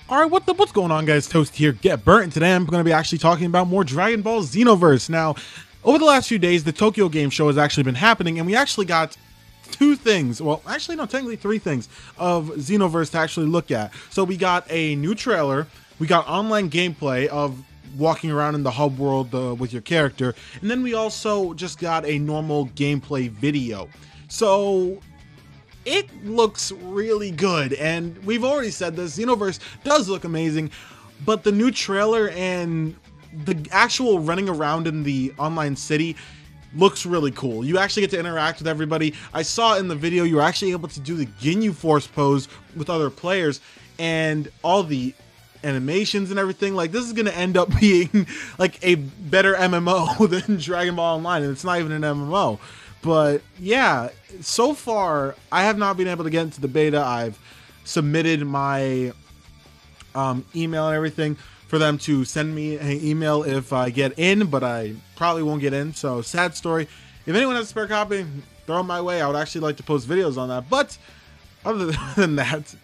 Alright, what's going on, guys? Toastie here, Get Burnt, and today I'm going to be actually talking about more Dragon Ball Xenoverse. Now, over the last few days, the Tokyo Game Show has actually been happening, and we actually got two things, well, actually, no, technically three things of Xenoverse to actually look at. So we got a new trailer, we got online gameplay of walking around in the hub world with your character, and then we also just got a normal gameplay video. So it looks really good, and we've already said this, Xenoverse does look amazing, but the new trailer and the actual running around in the online city looks really cool. You actually get to interact with everybody. I saw in the video you were actually able to do the Ginyu Force pose with other players, and all the animations and everything. Like, this is gonna end up being like a better MMO than Dragon Ball Online, and it's not even an MMO. But yeah, so far I have not been able to get into the beta. I've submitted my email and everything for them to send me an email if I get in, but I probably won't get in, so sad story. If anyone has a spare copy, throw it my way. I would actually like to post videos on that, but other than that,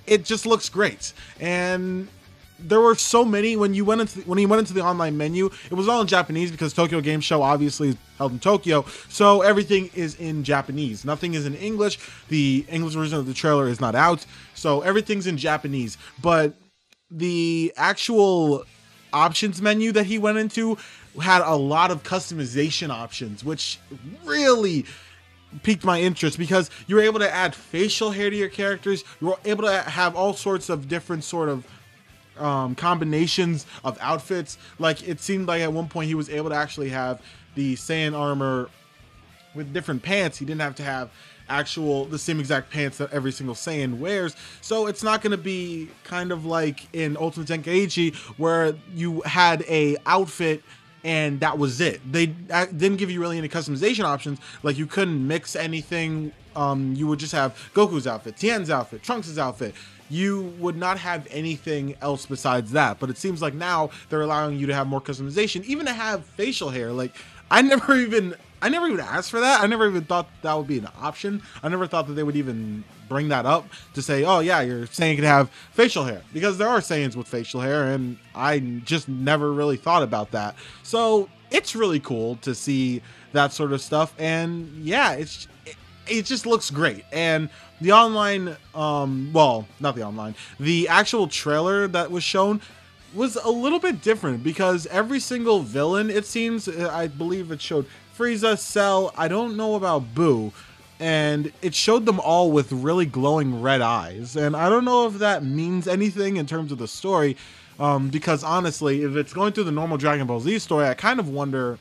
it just looks great. And there were so many when you went into the online menu, it was all in Japanese because Tokyo Game Show obviously is held in Tokyo, so everything is in Japanese. Nothing is in English. The English version of the trailer is not out, so everything's in Japanese. But the actual options menu that he went into had a lot of customization options, which really piqued my interest because you were able to add facial hair to your characters. You were able to have all sorts of different sort of combinations of outfits. Like, it seemed like at one point he was able to actually have the Saiyan armor with different pants. He didn't have to have the same exact pants that every single Saiyan wears. So it's not going to be kind of like in Ultimate Tenkaichi where you had a outfit and that was it. They didn't give you really any customization options. Like, you couldn't mix anything. You would just have Goku's outfit, Tien's outfit, Trunks' outfit. You would not have anything else besides that. But it seems like now they're allowing you to have more customization, even to have facial hair. Like, I never even asked for that. I never even thought that would be an option. I never thought that they would even bring that up to say, oh yeah, you're saying you can have facial hair, because there are Saiyans with facial hair, and I just never really thought about that. So it's really cool to see that sort of stuff, and yeah, it just looks great. And the online, well, not the online, the actual trailer that was shown was a little bit different because every single villain, it seems, I believe it showed Frieza, Cell, I don't know about Boo, and it showed them all with really glowing red eyes. And I don't know if that means anything in terms of the story, because honestly, if it's going through the normal Dragon Ball Z story, I kind of wonder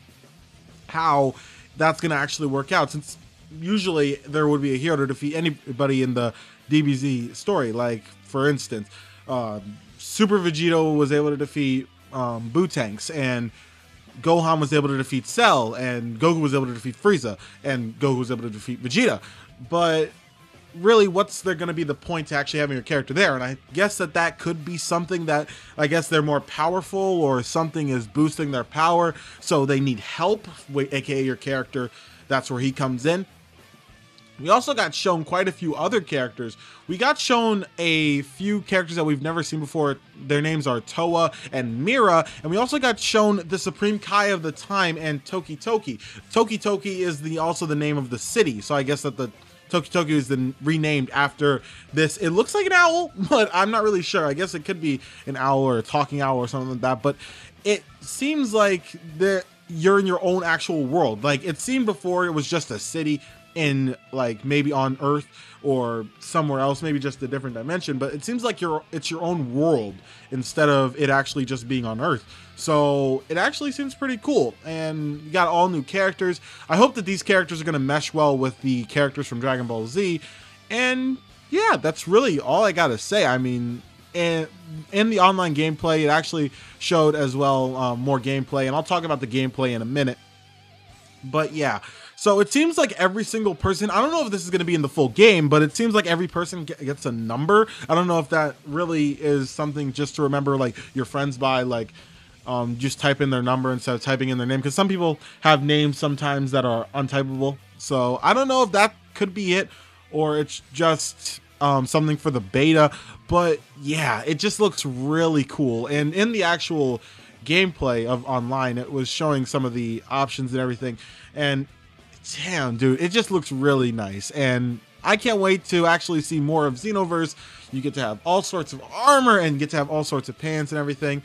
how that's going to actually work out, since usually there would be a hero to defeat anybody in the DBZ story. Like, for instance, Super Vegito was able to defeat Boo-Tanks, and Gohan was able to defeat Cell, and Goku was able to defeat Frieza, and Goku was able to defeat Vegeta. But really, what's there going to be the point to actually having your character there? And I guess that could be something that, I guess they're more powerful, or something is boosting their power, so they need help, aka your character. That's where he comes in. We also got shown quite a few other characters. We got shown a few characters that we've never seen before. Their names are Toa and Mira. And we also got shown the Supreme Kai of the Time and Toki Toki. Toki Toki is also the name of the city. So I guess that the Toki Toki is then renamed after this. It looks like an owl, but I'm not really sure. I guess it could be an owl or a talking owl or something like that. But it seems like you're in your own actual world. Like, it seemed before it was just a city in, like, maybe on Earth or somewhere else, maybe just a different dimension, but it seems like it's your own world instead of it actually just being on Earth. So it actually seems pretty cool, and you got all new characters. I hope that these characters are going to mesh well with the characters from Dragon Ball Z, and yeah, that's really all I gotta say. I mean, in the online gameplay, it actually showed as well more gameplay, and I'll talk about the gameplay in a minute. But yeah, so it seems like every single person, I don't know if this is going to be in the full game, but it seems like every person gets a number. I don't know if that really is something just to remember, like, your friends by, like, just type in their number instead of typing in their name, because some people have names sometimes that are untypable. So I don't know if that could be it, or it's just something for the beta, but yeah, it just looks really cool. And in the actual gameplay of online, it was showing some of the options and everything, and damn, dude, it just looks really nice. And I can't wait to actually see more of Xenoverse. You get to have all sorts of armor and get to have all sorts of pants and everything.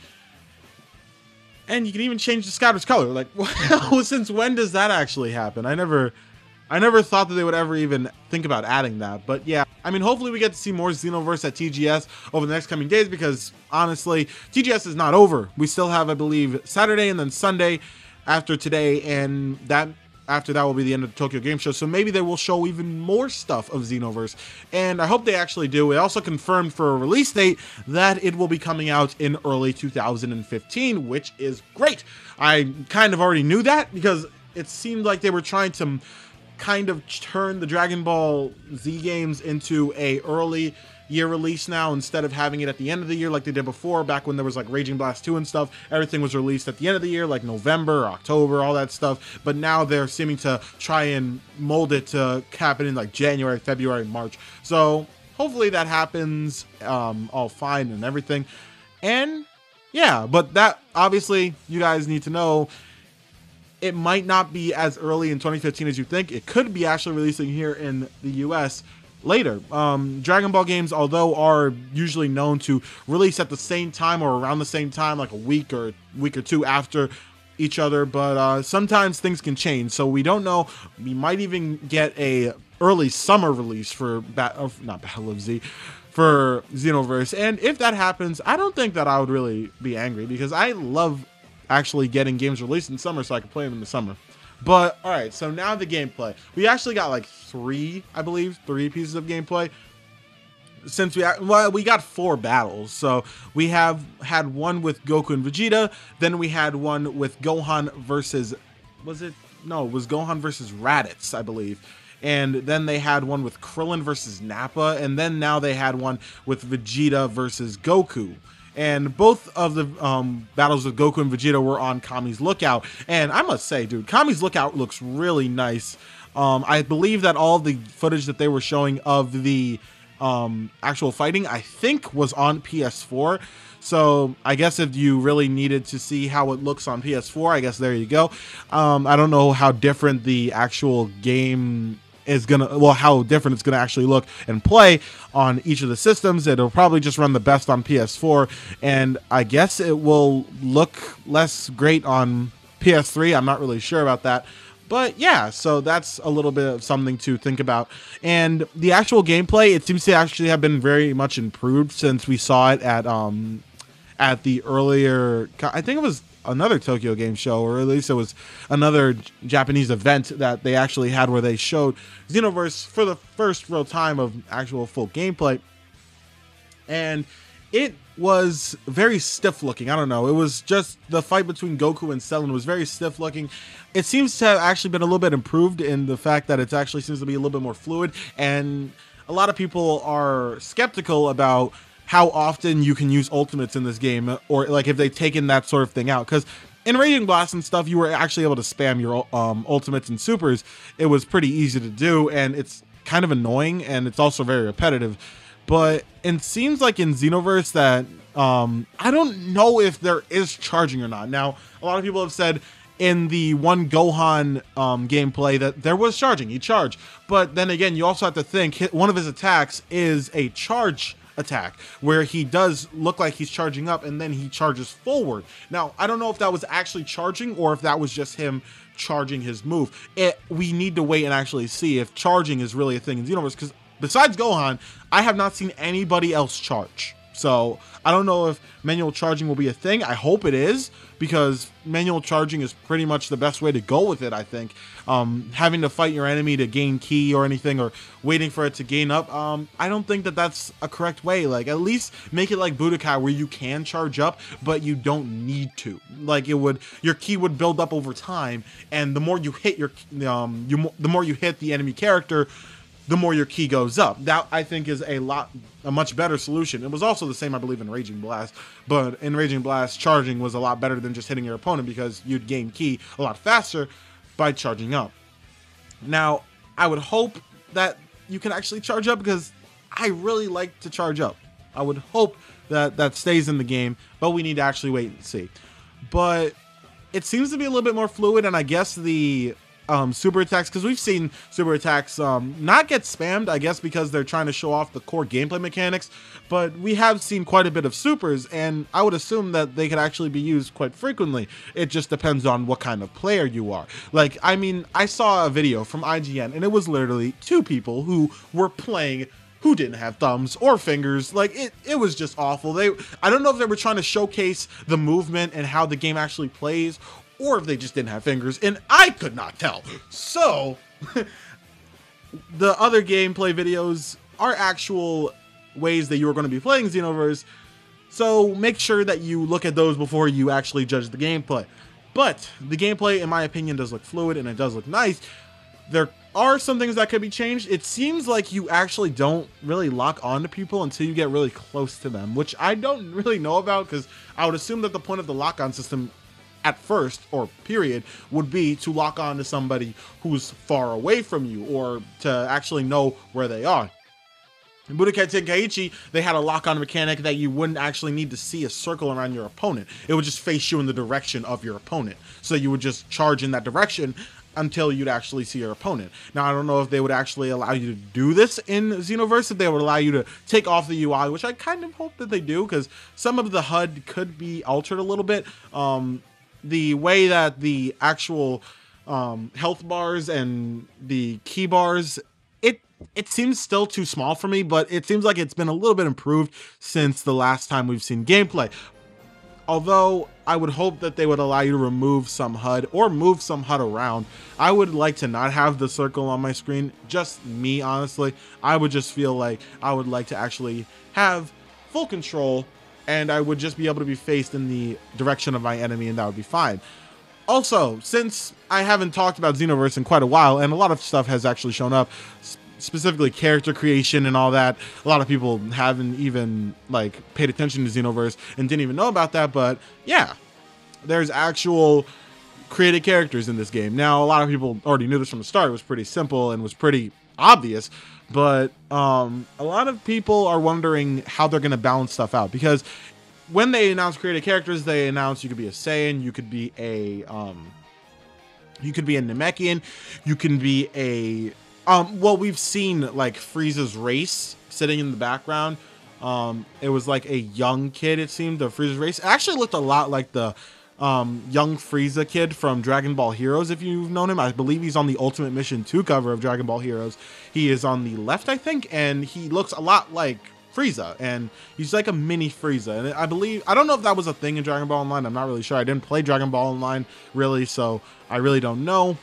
And you can even change the scouter's color. Like, well, since when does that actually happen? I never thought that they would ever even think about adding that. But yeah, I mean, hopefully we get to see more Xenoverse at TGS over the next coming days, because honestly, TGS is not over. We still have, I believe, Saturday and then Sunday after today, and after that will be the end of the Tokyo Game Show. So maybe they will show even more stuff of Xenoverse, and I hope they actually do. It also confirmed for a release date that it will be coming out in early 2015, which is great. I kind of already knew that, because it seemed like they were trying to kind of turn the Dragon Ball Z games into a early year release now, instead of having it at the end of the year like they did before, back when there was like Raging Blast 2 and stuff. Everything was released at the end of the year, like November, October, all that stuff. But now they're seeming to try and mold it to happen in like January, February, March. So hopefully that happens all fine and everything. And yeah, but that obviously you guys need to know, it might not be as early in 2015 as you think. It could be actually releasing here in the US later. Dragon Ball games, although are usually known to release at the same time or around the same time, like a week or two after each other, but sometimes things can change, so we don't know. We might even get a early summer release for not Battle of Z, for Xenoverse. And if that happens, I don't think that I would really be angry, because I love actually getting games released in summer so I can play them in the summer. But all right, so now the gameplay. We actually got like three pieces of gameplay. Since we got 4 battles. So we have had one with Goku and Vegeta, then we had one with Gohan versus, it was Gohan versus Raditz, I believe. And then they had one with Krillin versus Nappa, and then now they had one with Vegeta versus Goku. And both of the battles with Goku and Vegeta were on Kami's Lookout. And I must say, dude, Kami's Lookout looks really nice. I believe that all the footage that they were showing of the actual fighting, I think, was on PS4. So I guess if you really needed to see how it looks on PS4, I guess there you go. I don't know how different the actual game is how different it's gonna actually look and play on each of the systems. It'll probably just run the best on PS4, and I guess it will look less great on PS3. I'm not really sure about that. But yeah, so that's a little bit of something to think about. And the actual gameplay, it seems to actually have been very much improved since we saw it at the earlier, I think it was another Tokyo Game Show, or at least it was another Japanese event that they actually had where they showed Xenoverse for the first real time of actual full gameplay. And it was very stiff looking. I don't know. It was just the fight between Goku and Cellin was very stiff looking. It seems to have actually been a little bit improved in the fact that it actually seems to be a little bit more fluid. And a lot of people are skeptical about how often you can use ultimates in this game, or like if they've taken that sort of thing out. Because in Raging Blast and stuff, you were actually able to spam your ultimates and supers. It was pretty easy to do, and it's kind of annoying, and it's also very repetitive. But it seems like in Xenoverse that I don't know if there is charging or not. Now, a lot of people have said in the one Gohan gameplay that there was charging. He charged. But then again, you also have to think one of his attacks is a charge attack, where he does look like he's charging up and then he charges forward. Now, I don't know if that was actually charging or if that was just him charging his move. We need to wait and actually see if charging is really a thing in Xenoverse, because besides Gohan, I have not seen anybody else charge. So I don't know if manual charging will be a thing. I hope it is, because manual charging is pretty much the best way to go with it, I think. Having to fight your enemy to gain ki or anything, or waiting for it to gain up, I don't think that that's a correct way. Like, at least make it like Budokai, where you can charge up, but you don't need to. Like, your ki would build up over time, and the more you hit the more you hit the enemy character, the more your ki goes up. That, I think, is a much better solution. It was also the same, I believe, in Raging Blast, but in Raging Blast, charging was a lot better than just hitting your opponent, because you'd gain ki a lot faster by charging up. Now, I would hope that you can actually charge up, because I really like to charge up. I would hope that that stays in the game, but we need to actually wait and see. But it seems to be a little bit more fluid, and I guess the super attacks, because we've seen super attacks not get spammed, I guess because they're trying to show off the core gameplay mechanics, but we have seen quite a bit of supers, and I would assume that they could actually be used quite frequently. It just depends on what kind of player you are. Like, I mean, I saw a video from IGN, and it was literally 2 people who were playing who didn't have thumbs or fingers. Like, it was just awful. I don't know if they were trying to showcase the movement and how the game actually plays, or if they just didn't have fingers, and I could not tell. So, the other gameplay videos are actual ways that you are going to be playing Xenoverse, so make sure that you look at those before you actually judge the gameplay. But the gameplay, in my opinion, does look fluid, and it does look nice. There are some things that could be changed. It seems like you actually don't really lock onto people until you get really close to them, which I don't really know about, because I would assume that the point of the lock-on system at first, or period, would be to lock on to somebody who's far away from you, or to actually know where they are. In Budokai Tenkaichi, they had a lock-on mechanic that you wouldn't actually need to see a circle around your opponent. It would just face you in the direction of your opponent. So you would just charge in that direction until you'd actually see your opponent. Now, I don't know if they would actually allow you to do this in Xenoverse, if they would allow you to take off the UI, which I kind of hope that they do, because some of the HUD could be altered a little bit. The way that the actual health bars and the key bars, it seems still too small for me, but it seems like it's been a little bit improved since the last time we've seen gameplay. Although I would hope that they would allow you to remove some HUD or move some HUD around. I would like to not have the circle on my screen. Just me, honestly. I would just feel like I would like to actually have full control, and I would just be able to be faced in the direction of my enemy, and that would be fine. Also, since I haven't talked about Xenoverse in quite a while, and a lot of stuff has actually shown up, specifically character creation and all that, a lot of people haven't even like paid attention to Xenoverse and didn't even know about that, but yeah, there's actual created characters in this game. Now, a lot of people already knew this from the start. It was pretty simple and was pretty obvious, but a lot of people are wondering how they're going to balance stuff out, because when they announce created characters, they announce you could be a Saiyan, you could be a Namekian, you can be a well, we've seen like Frieza's race sitting in the background. It was like a young kid, it seemed, of Frieza's race. It actually looked a lot like the young Frieza kid from Dragon Ball Heroes, if you've known him. I believe he's on the Ultimate Mission 2 cover of Dragon Ball Heroes. He is on the left, I think, and he looks a lot like Frieza, and he's like a mini Frieza. And I don't know if that was a thing in Dragon Ball Online. I'm not really sure. I didn't play Dragon Ball Online, really, so I really don't know.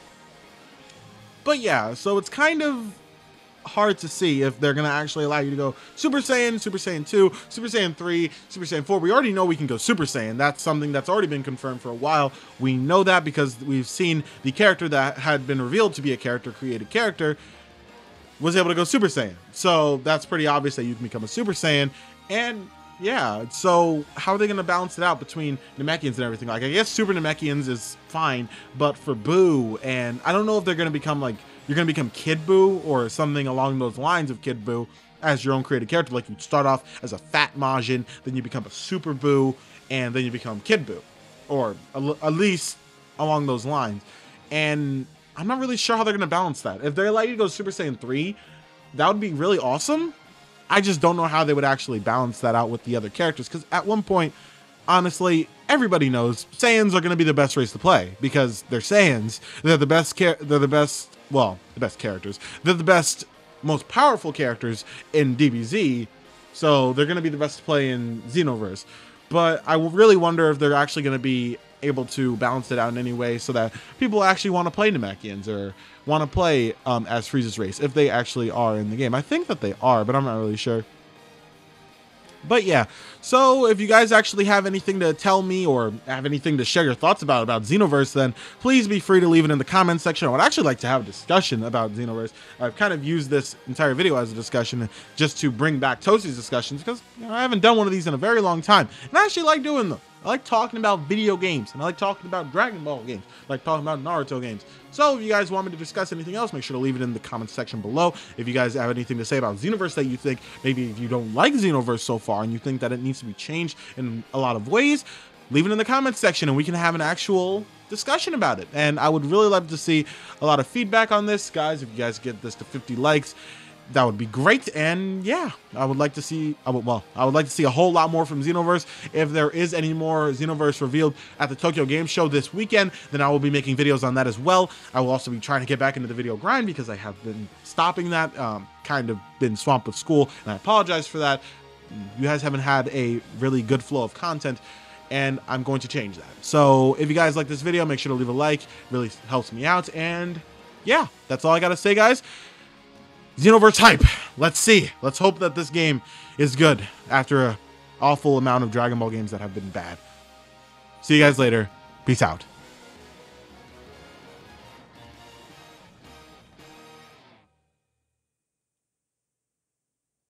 But yeah, so it's kind of hard to see if they're going to actually allow you to go Super Saiyan, Super Saiyan 2, Super Saiyan 3, Super Saiyan 4. We already know we can go Super Saiyan. That's something that's already been confirmed for a while. We know that because we've seen the character that had been revealed to be a created character was able to go Super Saiyan. So that's pretty obvious that you can become a Super Saiyan. And yeah, so how are they going to balance it out between Namekians and everything? Like, I guess Super Namekians is fine, but for Boo, and I don't know if they're going to become like, you're going to become Kid Boo or something along those lines of Kid Boo as your own created character. Like, you start off as a fat Majin, then you become a Super Boo, and then you become Kid Boo, or at least along those lines. And I'm not really sure how they're going to balance that. If they allow you to go Super Saiyan 3, that would be really awesome. I just don't know how they would actually balance that out with the other characters, because at one point, honestly, everybody knows Saiyans are going to be the best race to play, because they're Saiyans. They're the best characters. They're the best, most powerful characters in DBZ, so they're going to be the best to play in Xenoverse. But I really wonder if they're actually going to be able to balance it out in any way so that people actually want to play Namekians or want to play as Frieza's race, if they actually are in the game. I think that they are, but I'm not really sure. But yeah, so if you guys actually have anything to tell me or have anything to share your thoughts about Xenoverse, then please be free to leave it in the comments section. I would actually like to have a discussion about Xenoverse. I've kind of used this entire video as a discussion just to bring back Toastie's discussions, because I haven't done one of these in a very long time, and I actually like doing them. I like talking about video games, and I like talking about Dragon Ball games. I like talking about Naruto games. So if you guys want me to discuss anything else, make sure to leave it in the comments section below. If you guys have anything to say about Xenoverse that you think, maybe if you don't like Xenoverse so far and you think that it needs to be changed in a lot of ways, leave it in the comments section and we can have an actual discussion about it. And I would really love to see a lot of feedback on this, guys. If you guys get this to 50 likes, that would be great. And yeah, I would like to see I would like to see a whole lot more from Xenoverse. If there is any more Xenoverse revealed at the Tokyo Game Show this weekend, then I will be making videos on that as well. I will also be trying to get back into the video grind because I have been stopping that, kind of been swamped with school, and I apologize for that. You guys haven't had a really good flow of content, and I'm going to change that. So if you guys like this video, make sure to leave a like. It really helps me out. And yeah, that's all I gotta say, guys. Xenoverse hype. Let's see. Let's hope that this game is good after an awful amount of Dragon Ball games that have been bad. See you guys later. Peace out.